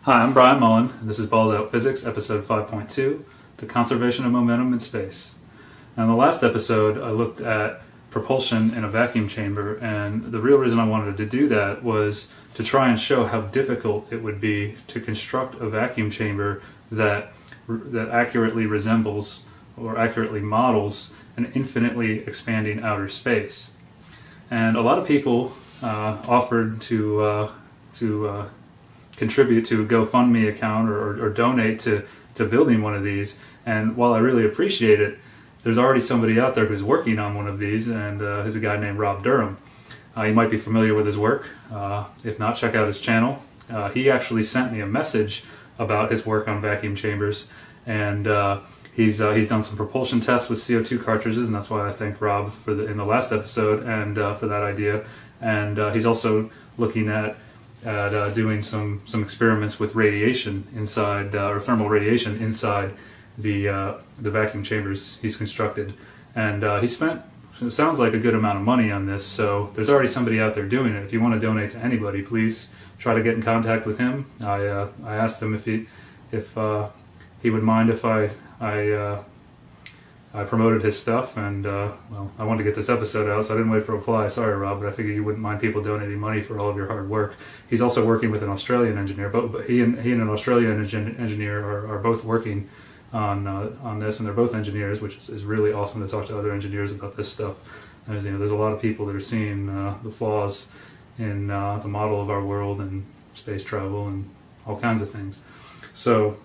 Hi, I'm Brian Mullen, and this is Balls Out Physics, episode 5.2, the conservation of momentum in space. Now, in the last episode, I looked at propulsion in a vacuum chamber, and the real reason I wanted to do that was to try and show how difficult it would be to construct a vacuum chamber that accurately resembles or accurately models an infinitely expanding outer space. And a lot of people offered to contribute to a GoFundMe account or donate to building one of these. And while I really appreciate it, there's already somebody out there who's working on one of these, and he's a guy named Rob Durham. You might be familiar with his work. If not, check out his channel. He actually sent me a message about his work on vacuum chambers, and he's done some propulsion tests with CO2 cartridges, and that's why I thanked Rob in the last episode and for that idea. And he's also looking at doing some experiments with radiation inside, or thermal radiation inside the vacuum chambers he's constructed. And he spent, it sounds like, a good amount of money on this, so there's already somebody out there doing it. If you want to donate to anybody, please try to get in contact with him. I asked him if he would mind if I promoted his stuff, and well, I wanted to get this episode out, so I didn't wait for a reply. Sorry, Rob, but I figured you wouldn't mind people donating money for all of your hard work. He's also working with an Australian engineer, but he and an Australian engineer are both working on this, and they're both engineers, which is really awesome to talk to other engineers about this stuff. There's a lot of people that are seeing the flaws in the model of our world and space travel and all kinds of things. So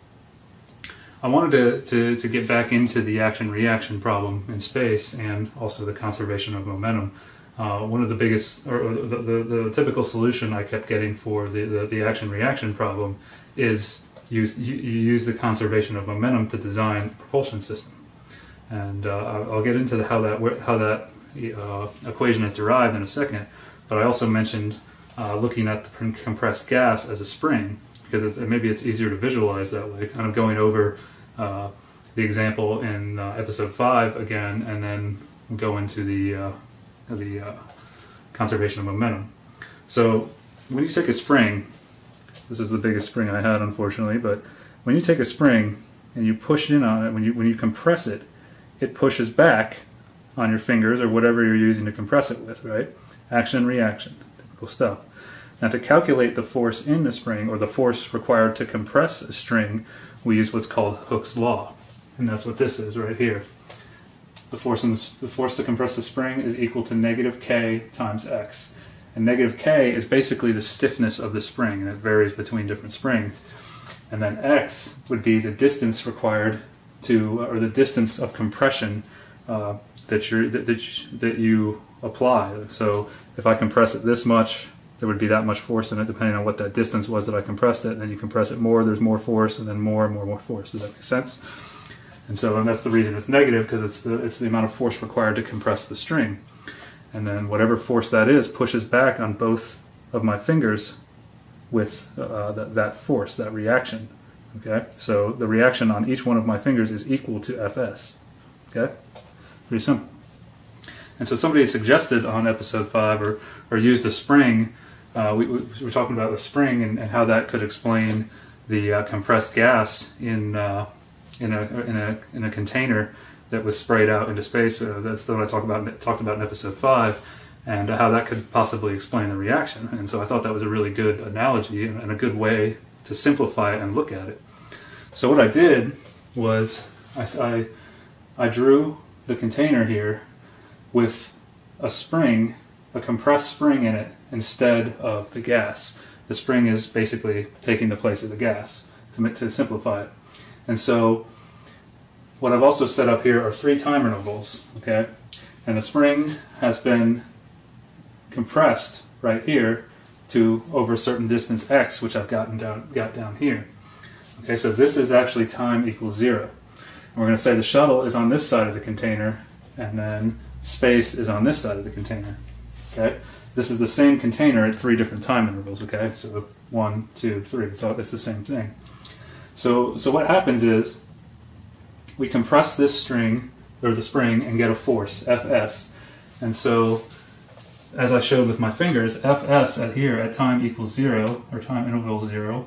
I wanted to get back into the action-reaction problem in space and also the conservation of momentum. One of the biggest, or the typical solution I kept getting for the action-reaction problem is you use the conservation of momentum to design a propulsion system. And I'll get into how that equation is derived in a second, but I also mentioned looking at the compressed gas as a spring, because maybe it's easier to visualize that way, kind of going over the example in episode 5 again, and then go into the conservation of momentum. So when you take a spring, this is the biggest spring I had, unfortunately, but when you take a spring and you push in on it, when you compress it, it pushes back on your fingers or whatever you're using to compress it with, right? Action, reaction, typical stuff. Now, to calculate the force in the spring, or the force required to compress a string, we use what's called Hooke's law, and that's what this is right here. The force to compress the spring is equal to negative k times x, and negative k is basically the stiffness of the spring, and it varies between different springs. And then x would be the distance required or the distance of compression that you apply. So if I compress it this much, there would be that much force in it, depending on what that distance was that I compressed it. And then you compress it more, there's more force, and then more and more force. Does that make sense? And that's the reason it's negative, because it's the amount of force required to compress the string. And then whatever force that is pushes back on both of my fingers with that force, that reaction. Okay, so the reaction on each one of my fingers is equal to Fs. Okay, pretty simple. And so somebody suggested on episode 5 or used a spring. We were talking about the spring and how that could explain the compressed gas in a container that was sprayed out into space. That's what I talked about in episode 5, and how that could possibly explain the reaction. And so I thought that was a really good analogy and a good way to simplify it and look at it. So what I did was I drew the container here with a spring, a compressed spring in it, instead of the gas. The spring is basically taking the place of the gas, to simplify it. And so what I've also set up here are 3 time intervals, okay? And the spring has been compressed right here to over a certain distance x, which I've got down here. Okay, so this is actually time equals 0. And we're going to say the shuttle is on this side of the container, and then space is on this side of the container. Okay, this is the same container at 3 different time intervals. Okay, so 1, 2, 3. It's the same thing. So what happens is we compress this string, or the spring, and get a force, Fs. And so, as I showed with my fingers, Fs at time equals 0, or time interval 0,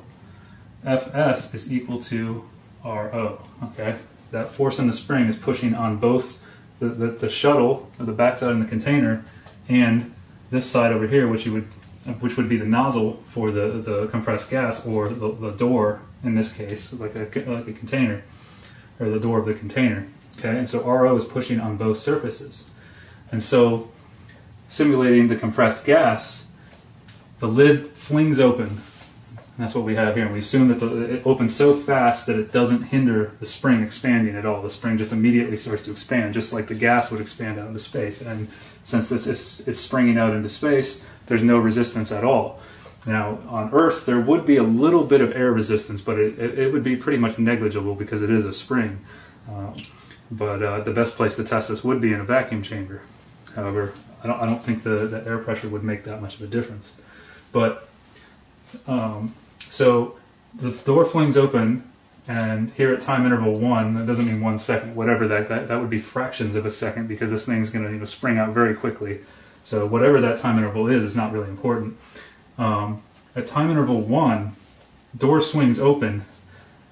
Fs is equal to Rho. Okay, that force in the spring is pushing on both the shuttle, or the backside in the container, and this side over here, which would be the nozzle for the compressed gas, or the door in this case, like a container, or the door of the container. Okay, and so Rho is pushing on both surfaces, and so simulating the compressed gas, the lid flings open. And that's what we have here. And we assume that it opens so fast that it doesn't hinder the spring expanding at all. The spring just immediately starts to expand, just like the gas would expand out into space. And since it's springing out into space, there's no resistance at all. Now, on Earth, there would be a little bit of air resistance, but it would be pretty much negligible because it is a spring. But the best place to test this would be in a vacuum chamber. However, I don't think the air pressure would make that much of a difference. But so the door flings open, and here at time interval 1, that doesn't mean 1 second, whatever that would be fractions of a second, because this thing's going to spring out very quickly. So whatever that time interval is not really important. At time interval 1, door swings open,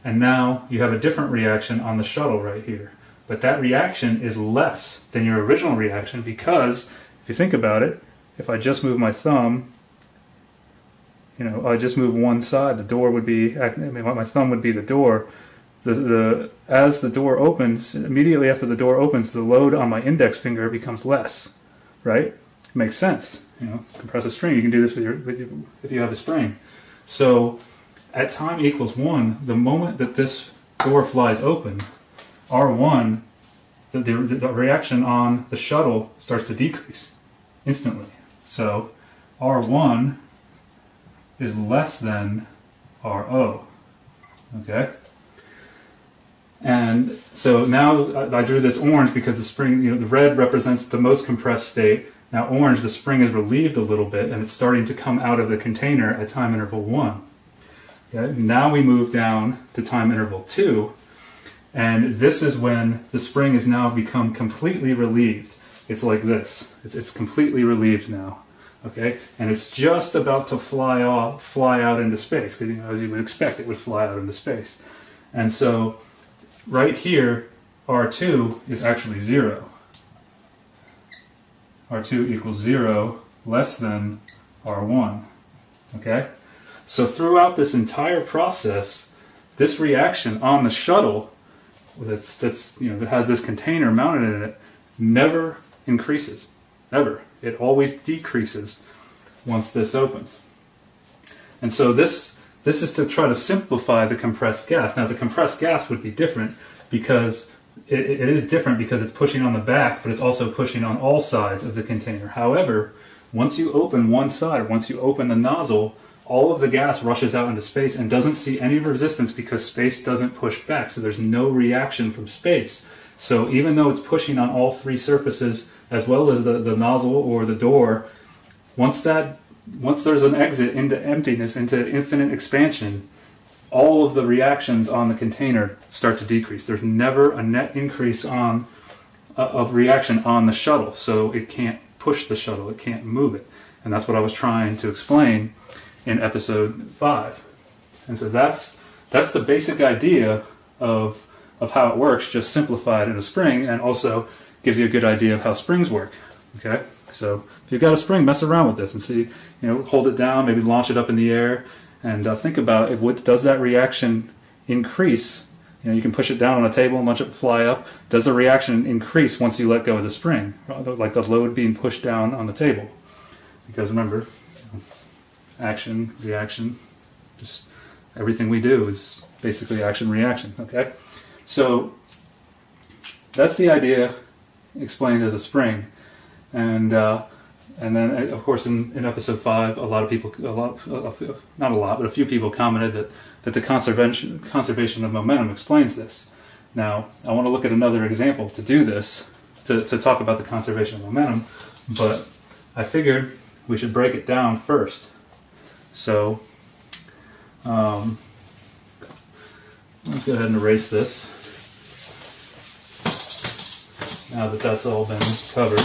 and now you have a different reaction on the shuttle right here. But that reaction is less than your original reaction, because if you think about it, if I just move my thumb, I just move one side, the door would be, my thumb would be the door. As the door opens, immediately after the door opens, the load on my index finger becomes less, right? It makes sense. Compress a string. You can do this if you have a spring. So at time equals 1, the moment that this door flies open, R1, the reaction on the shuttle starts to decrease instantly. So R1 is less than Rho. Okay? And so now I drew this orange because the spring, the red represents the most compressed state. Now orange, the spring is relieved a little bit, and it's starting to come out of the container at time interval 1. Okay? Now we move down to time interval 2, and this is when the spring has now become completely relieved. It's like this. It's completely relieved now. Okay, and it's just about to fly out into space, because as you would expect, it would fly out into space. And so, right here, R2 is actually 0. R2 equals 0, less than R1. Okay, so throughout this entire process, this reaction on the shuttle that has this container mounted in it never increases, ever. It always decreases once this opens. And so this is to try to simplify the compressed gas. Now the compressed gas would be different because it is different because it's pushing on the back, but it's also pushing on all sides of the container. However, once you open one side, once you open the nozzle, all of the gas rushes out into space and doesn't see any resistance because space doesn't push back. So there's no reaction from space. So even though it's pushing on all three surfaces, as well as the nozzle or the door, once there's an exit into emptiness, into infinite expansion, all of the reactions on the container start to decrease. There's never a net increase of reaction on the shuttle, so it can't push the shuttle, it can't move it. And that's what I was trying to explain in episode 5. And so that's the basic idea of how it works, just simplified in a spring, and also gives you a good idea of how springs work. Okay, so if you've got a spring, mess around with this and see, hold it down, maybe launch it up in the air, and think about does that reaction increase? You can push it down on a table and watch it fly up. Does the reaction increase once you let go of the spring, like the load being pushed down on the table? Because remember, action, reaction, just everything we do is basically action, reaction. Okay, so that's the idea explained as a spring, and then of course in episode 5, a few people commented that the conservation of momentum explains this. Now I want to look at another example to do this, to talk about the conservation of momentum, but I figured we should break it down first. So let's go ahead and erase this. Now that that's all been covered,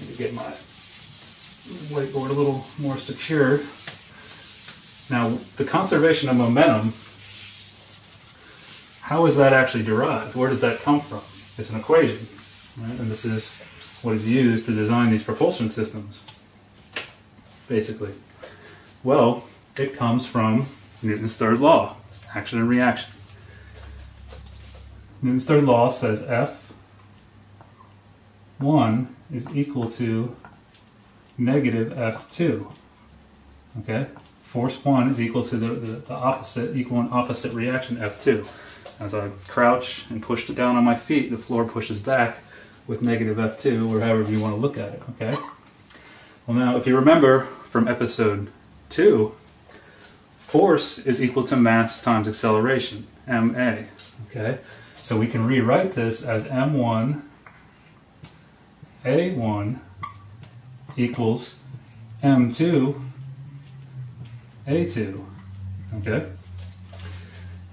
let me get my whiteboard a little more secure. Now, the conservation of momentum, how is that actually derived? Where does that come from? It's an equation, right? And this is what is used to design these propulsion systems, basically. Well, it comes from Newton's third law, action and reaction. Newton's third law says F1 is equal to negative F2. Okay? Force 1 is equal to the opposite, equal and opposite reaction, F2. As I crouch and push it down on my feet, the floor pushes back with negative F2, or however you want to look at it, okay? Well, now, if you remember from episode 2, force is equal to mass times acceleration, ma, okay? So we can rewrite this as m1 a1 equals m2 a2, okay?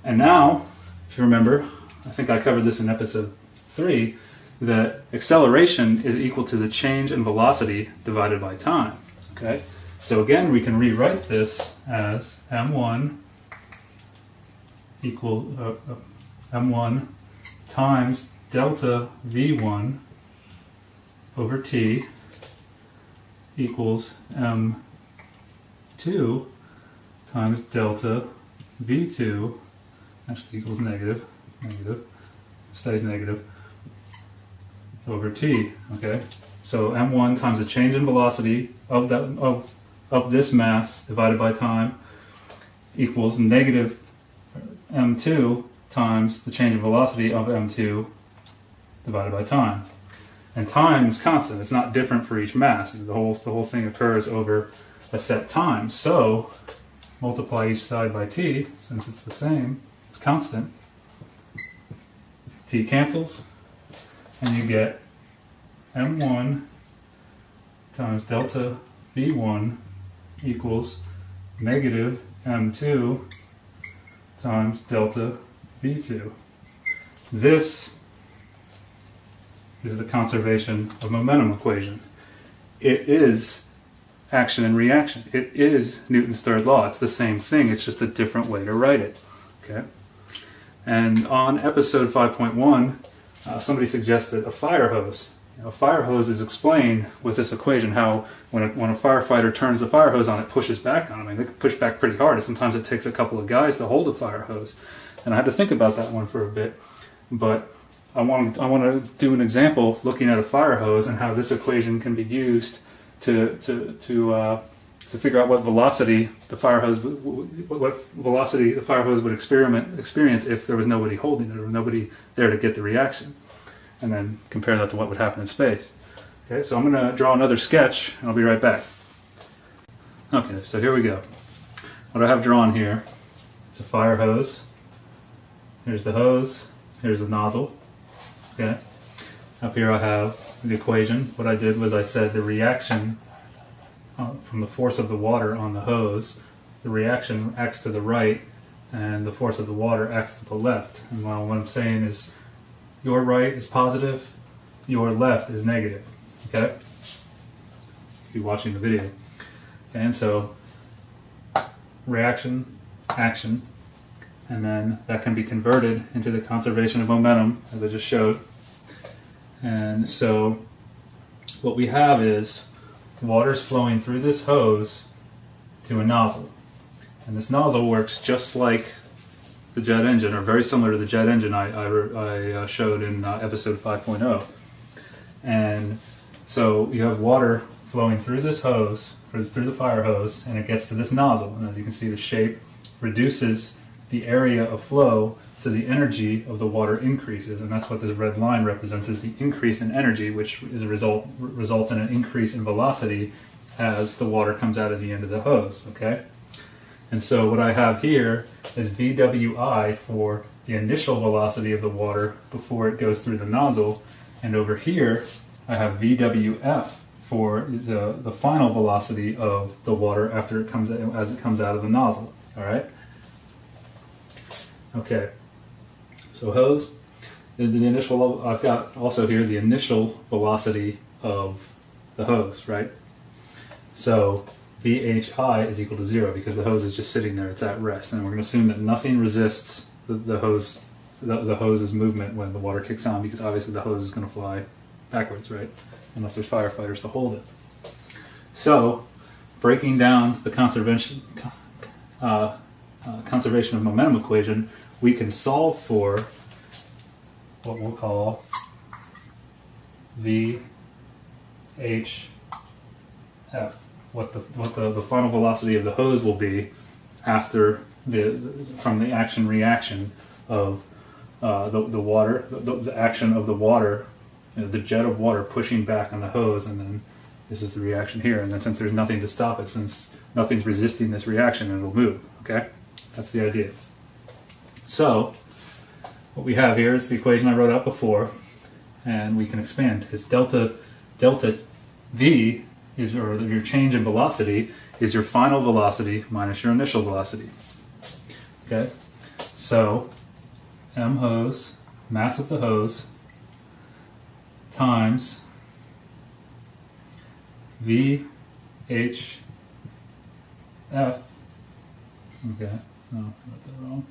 And now, if you remember, I think I covered this in episode 3, that acceleration is equal to the change in velocity divided by time, okay? So again, we can rewrite this as m1 equal m1 times delta v1 over t equals m2 times delta v2, actually equals negative, stays negative, over t, okay? So m1 times the change in velocity of this mass divided by time equals negative m2 times the change in velocity of m2 divided by time. And time is constant, it's not different for each mass. The whole thing occurs over a set time. So multiply each side by t, since it's the same, it's constant. T cancels, and you get m1 times delta v1 equals negative m2 times delta v2. This is the conservation of momentum equation. It is action and reaction. It is Newton's third law. It's the same thing, it's just a different way to write it. Okay? And on episode 5.1, somebody suggested a fire hose. A fire hose is explained with this equation, how when a firefighter turns the fire hose on, it pushes back on them. I mean, they can push back pretty hard. Sometimes it takes a couple of guys to hold a fire hose. And I had to think about that one for a bit. But I want to do an example looking at a fire hose and how this equation can be used to figure out what velocity the fire hose would experience if there was nobody holding it or nobody there to get the reaction, and then compare that to what would happen in space. Okay, so I'm going to draw another sketch and I'll be right back. Okay, so here we go. What I have drawn here is a fire hose. Here's the hose. Here's the nozzle. Okay. Up here I have the equation. What I did was I said the reaction from the force of the water on the hose, the reaction acts to the right and the force of the water acts to the left. And what I'm saying is your right is positive, your left is negative. Okay? If you're watching the video. And so reaction, action, and then that can be converted into the conservation of momentum, as I just showed. And so what we have is water's flowing through this hose to a nozzle. And this nozzle works just like the jet engine, or very similar to the jet engine I showed in episode 5.0. And so you have water flowing through this hose, through the fire hose, and it gets to this nozzle. And as you can see, the shape reduces the area of flow, so the energy of the water increases, and that's what this red line represents, is the increase in energy, which is results in an increase in velocity as the water comes out of the end of the hose. Okay, and so what I have here is VWI for the initial velocity of the water before it goes through the nozzle, and over here I have VWF for the final velocity of the water after it comes as it comes out of the nozzle. All right. Okay, so hose, the initial, I've got also here the initial velocity of the hose, right? So VHI is equal to 0 because the hose is just sitting there, it's at rest. And we're going to assume that nothing resists the hose's movement when the water kicks on, because obviously the hose is going to fly backwards, right? Unless there's firefighters to hold it. So, breaking down the conservation of momentum equation, we can solve for what we'll call VHF, what the final velocity of the hose will be after from the action reaction of the water, the action of the water, the jet of water pushing back on the hose, and then this is the reaction here. And then since there's nothing to stop it, since nothing's resisting this reaction, it'll move. Okay, that's the idea. So what we have here is the equation I wrote out before, and we can expand. It's delta V is, or your change in velocity is your final velocity minus your initial velocity. Okay, so m hose, mass of the hose, times VHF, okay, no, I wrote that wrong,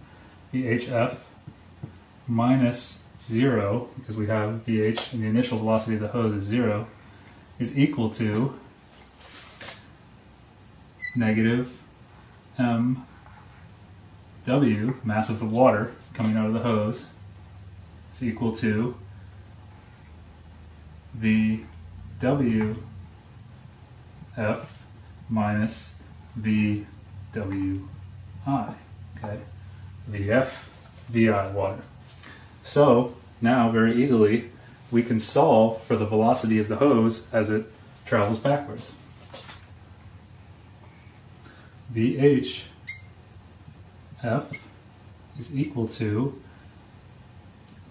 VHF minus 0, because we have VH and the initial velocity of the hose is 0, is equal to negative mW, mass of the water coming out of the hose, is equal to VWF minus VWI. Okay, VF, VI, water. So now very easily we can solve for the velocity of the hose as it travels backwards. VHF is equal to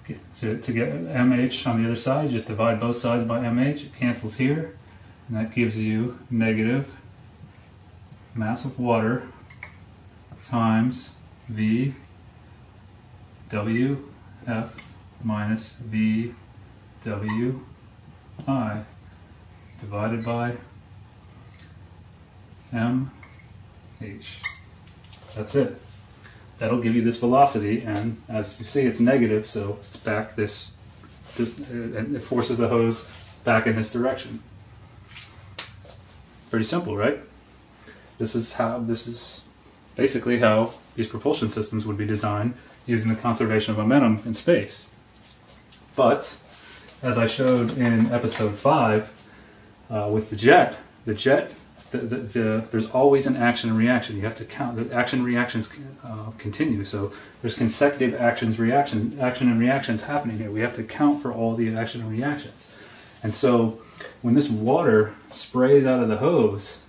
get MH on the other side, just divide both sides by MH, it cancels here, and that gives you negative mass of water times VWF minus VWI divided by MH. That's it. That'll give you this velocity, and as you see, it's negative, so it's back this and it forces the hose back in this direction. Pretty simple, right? This is basically how these propulsion systems would be designed using the conservation of momentum in space. But as I showed in episode 5 with the jet, there's always an action and reaction. You have to count. The action and reactions continue. So there's consecutive action and reactions happening here. We have to count for all the action and reactions. And so when this water sprays out of the hose,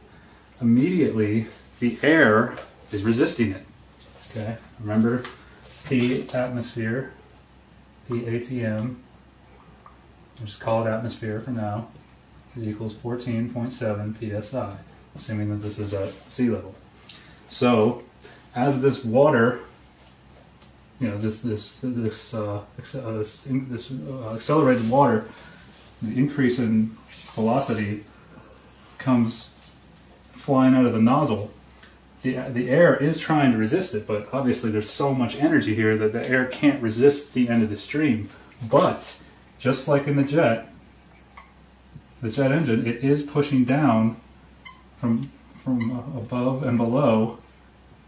immediately the air is resisting it. Okay, remember P atmosphere, P ATM, we'll just call it atmosphere for now, is equals 14.7 psi, assuming that this is at sea level. So as this water, this accelerated water, the increase in velocity comes flying out of the nozzle, the air is trying to resist it, but obviously there's so much energy here that the air can't resist the end of the stream. But just like in the jet engine, it is pushing down from above and below,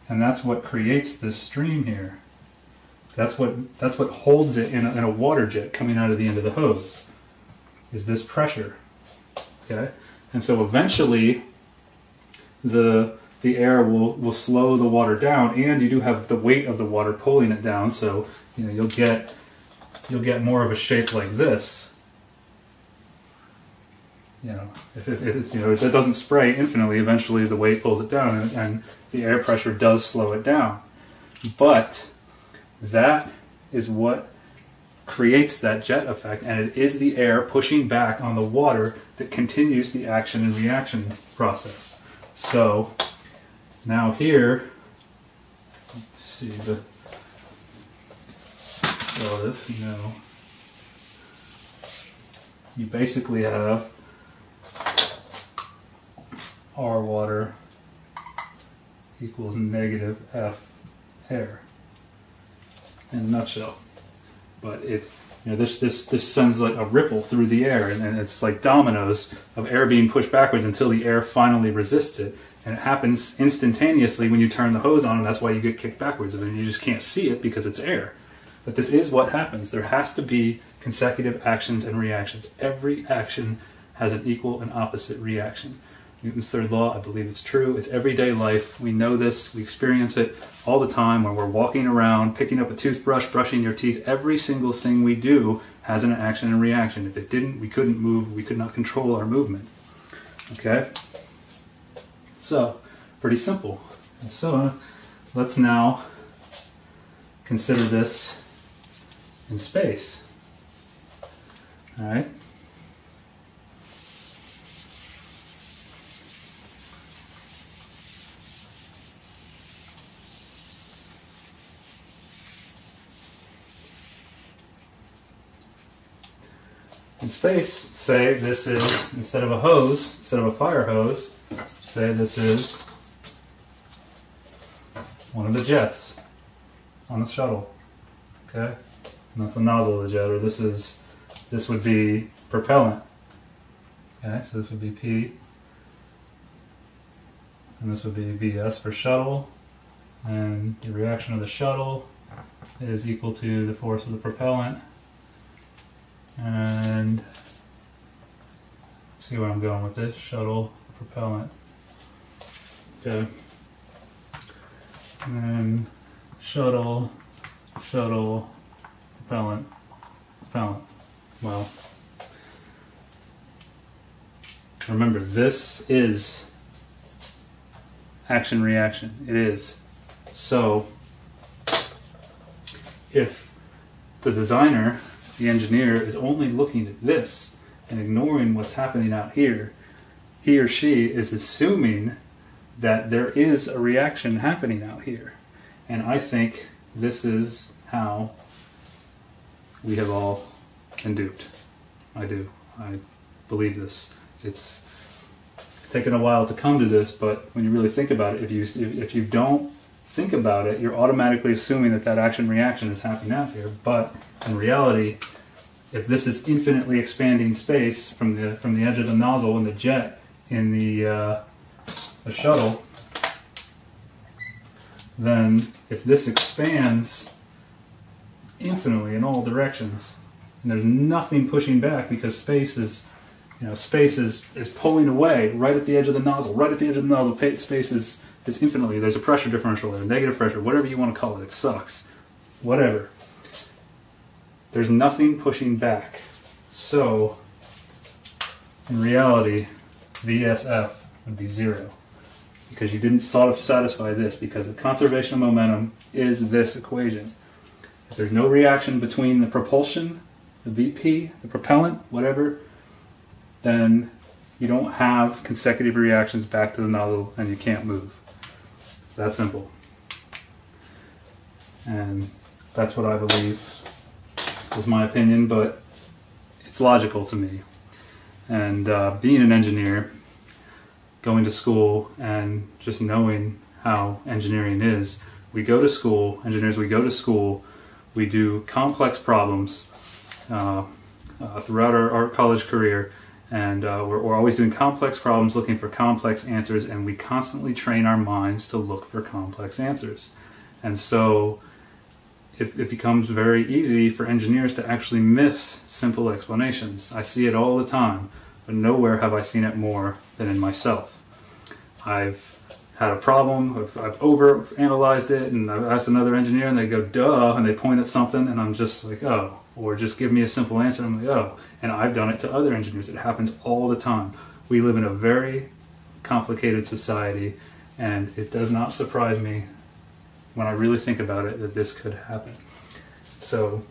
and that's what creates this stream here. That's what holds it in a water jet coming out of the end of the hose, is this pressure. Okay, and so eventually the air will slow the water down, and you do have the weight of the water pulling it down, so you'll get more of a shape like this. If it doesn't spray infinitely, eventually the weight pulls it down, and the air pressure does slow it down. But that is what creates that jet effect, and it is the air pushing back on the water that continues the action and reaction process. So now here, see all this, you basically have R water equals negative F air, in a nutshell. But this sends like a ripple through the air, and it's like dominoes of air being pushed backwards until the air finally resists it. And it happens instantaneously when you turn the hose on, and that's why you get kicked backwards. I mean, you just can't see it because it's air. But this is what happens. There has to be consecutive actions and reactions. Every action has an equal and opposite reaction. Newton's third law, I believe it's true. It's everyday life. We know this. We experience it all the time when we're walking around, picking up a toothbrush, brushing your teeth. Every single thing we do has an action and reaction. If it didn't, we couldn't move. We could not control our movement. Okay? So, pretty simple. So, let's now consider this in space. All right? In space, say this is, instead of a hose, instead of a fire hose, say this is one of the jets on the shuttle. Okay? And that's the nozzle of the jet, or this would be propellant. Okay, so this would be P, and this would be VS for shuttle, and the reaction of the shuttle is equal to the force of the propellant. And see where I'm going with this, shuttle, propellant. Okay. And then shuttle, propellant. Well, remember, this is action-reaction. It is. So, if the designer, the engineer, is only looking at this and ignoring what's happening out here, he or she is assuming that there is a reaction happening out here. And I think this is how we have all been duped. I do. I believe this. It's taken a while to come to this, but when you really think about it, if you don't think about it, you're automatically assuming that that action-reaction is happening out here. But in reality, if this is infinitely expanding space from the edge of the nozzle in the jet in the shuttle, then if this expands infinitely in all directions, and there's nothing pushing back because space is pulling away right at the edge of the nozzle, space is infinitely, there's a pressure differential there, negative pressure, whatever you want to call it, it sucks, whatever. There's nothing pushing back. So, in reality, VSF would be 0. Because you didn't sort of satisfy this, because the conservation of momentum is this equation. If there's no reaction between the propulsion, the VP, the propellant, whatever, then you don't have consecutive reactions back to the nozzle and you can't move. It's that simple. And that's what I believe is my opinion, but it's logical to me. And being an engineer, going to school and just knowing how engineering is, we go to school, engineers, we go to school, we do complex problems throughout our college career, and we're always doing complex problems, looking for complex answers, and we constantly train our minds to look for complex answers. And so it becomes very easy for engineers to actually miss simple explanations. I see it all the time, but nowhere have I seen it more than in myself. I've had a problem, I've overanalyzed it, and I've asked another engineer and they go, duh, and they point at something and I'm just like, oh, or just give me a simple answer and I'm like, oh. And I've done it to other engineers. It happens all the time. We live in a very complicated society, and it does not surprise me when I really think about it that this could happen. So, you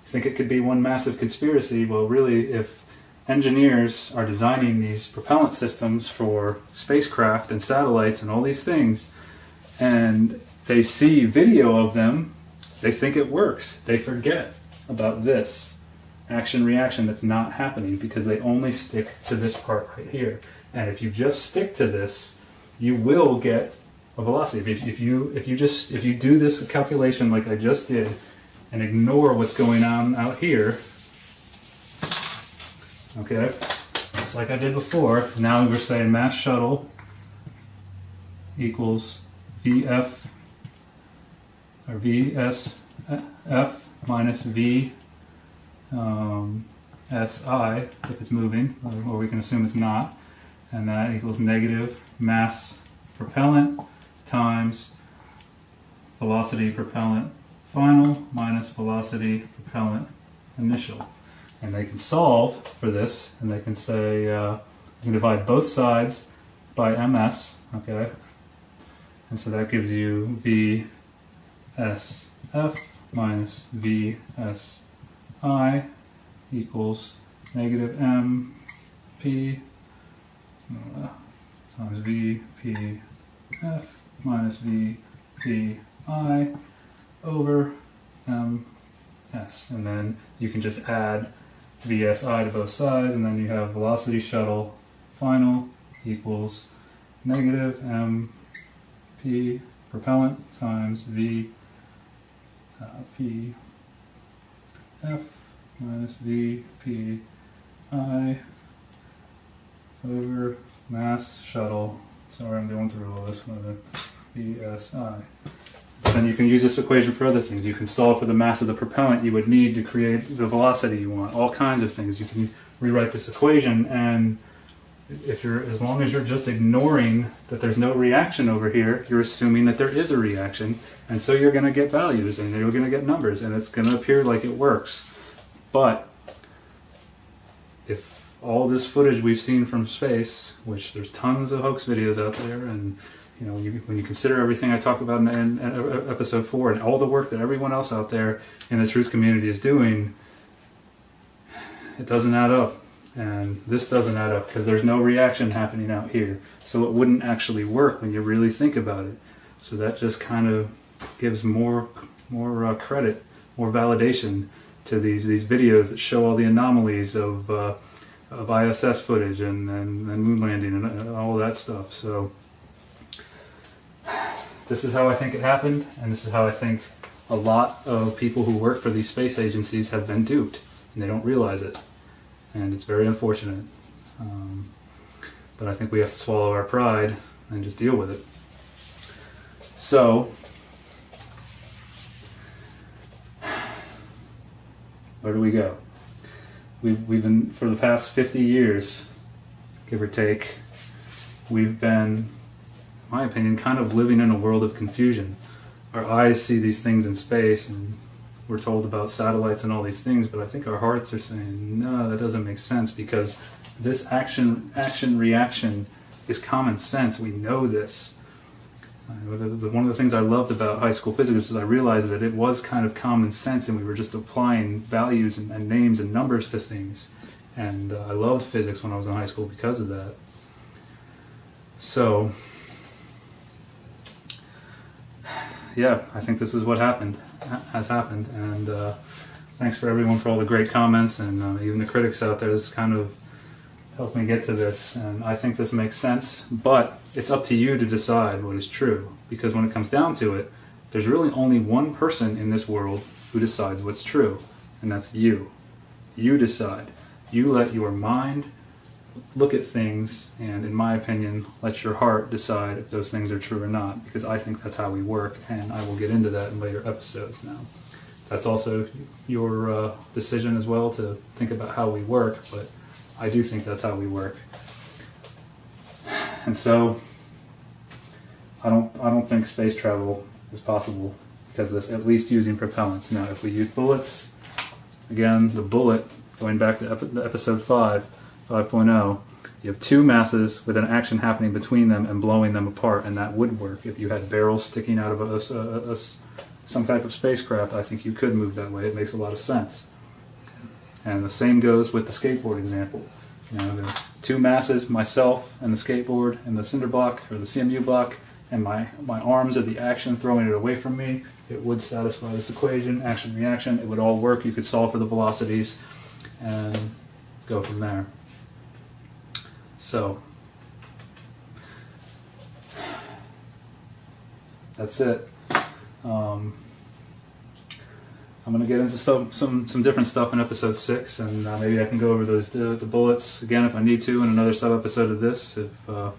think it could be one massive conspiracy? Well, really, if engineers are designing these propellant systems for spacecraft and satellites and all these things, and they see video of them, they think it works. They forget about this action-reaction that's not happening because they only stick to this part right here. And if you just stick to this, you will get a velocity. If you do this calculation like I just did and ignore what's going on out here, okay, just like I did before, now we're saying mass shuttle equals VF or VSF minus V SI if it's moving, or we can assume it's not, and that equals negative mass propellant times velocity propellant final minus velocity propellant initial. And they can solve for this, and they can say, you can divide both sides by ms, okay? And so that gives you VSF minus VSI equals negative MP times VPF minus VPI over MS. And then you can just add VSI to both sides, and then you have velocity shuttle final equals negative MP propellant times VPF minus VPI over mass shuttle. Sorry, I'm going through all this. VSI. But then you can use this equation for other things. You can solve for the mass of the propellant you would need to create the velocity you want. All kinds of things. You can rewrite this equation, and as long as you're just ignoring that there's no reaction over here, you're assuming that there is a reaction, and so you're going to get values, and you're going to get numbers, and it's going to appear like it works. But if all this footage we've seen from space, which there's tons of hoax videos out there, and when you consider everything I talked about in episode 4 and all the work that everyone else out there in the truth community is doing, it doesn't add up. And this doesn't add up because there's no reaction happening out here. So it wouldn't actually work when you really think about it. So that just kind of gives more credit, more validation to these videos that show all the anomalies of ISS footage and moon landing and all that stuff. So this is how I think it happened, and this is how I think a lot of people who work for these space agencies have been duped, and they don't realize it. And it's very unfortunate. But I think we have to swallow our pride and just deal with it. So, where do we go? We've been, for the past 50 years, give or take, we've been, in my opinion, kind of living in a world of confusion. Our eyes see these things in space, and we're told about satellites and all these things, but I think our hearts are saying, no, that doesn't make sense, because this action-reaction is common sense. We know this. One of the things I loved about high school physics was I realized that it was kind of common sense, and we were just applying values and names and numbers to things. And I loved physics when I was in high school because of that. So, yeah, I think this is what has happened, and thanks for everyone for all the great comments, and even the critics out there. This kind of helped me get to this, and I think this makes sense, but it's up to you to decide what is true, because when it comes down to it, there's really only one person in this world who decides what's true, and that's you. You decide. You let your mind look at things, and in my opinion, let your heart decide if those things are true or not, because I think that's how we work, and I will get into that in later episodes now. That's also your decision as well, to think about how we work, but I do think that's how we work. And so I don't think space travel is possible because of this, at least using propellants. Now, if we use bullets, again, the bullet, going back to episode 5.0, you have two masses with an action happening between them and blowing them apart, and that would work. If you had barrels sticking out of some type of spacecraft, I think you could move that way. It makes a lot of sense. And the same goes with the skateboard example. You know, there are two masses, myself and the skateboard and the cinder block or the CMU block, and my arms are the action throwing it away from me. It would satisfy this equation, action, reaction. It would all work. You could solve for the velocities and go from there. So, that's it. I'm going to get into some different stuff in episode 6, and maybe I can go over the bullets again if I need to in another sub-episode of this, if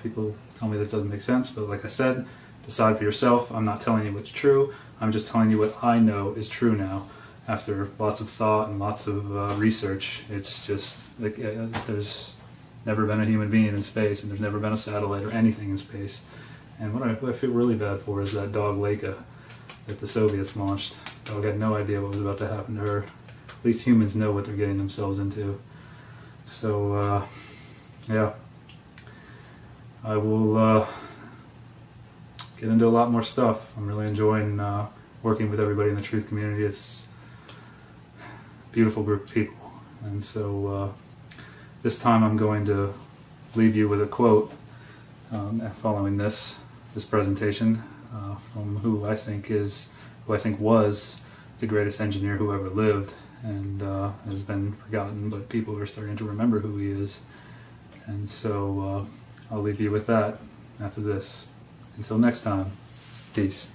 people tell me that doesn't make sense. But like I said, decide for yourself. I'm not telling you what's true. I'm just telling you what I know is true now. After lots of thought and lots of research, it's just, like, there's never been a human being in space, and there's never been a satellite or anything in space. And what I feel really bad for is that dog Laika that the Soviets launched. Dog had no idea what was about to happen to her. At least humans know what they're getting themselves into. So, yeah. I will get into a lot more stuff. I'm really enjoying working with everybody in the truth community. It's a beautiful group of people. And so this time I'm going to leave you with a quote following this presentation from who I think was the greatest engineer who ever lived, and has been forgotten, but people are starting to remember who he is. And so I'll leave you with that after this. Until next time, peace.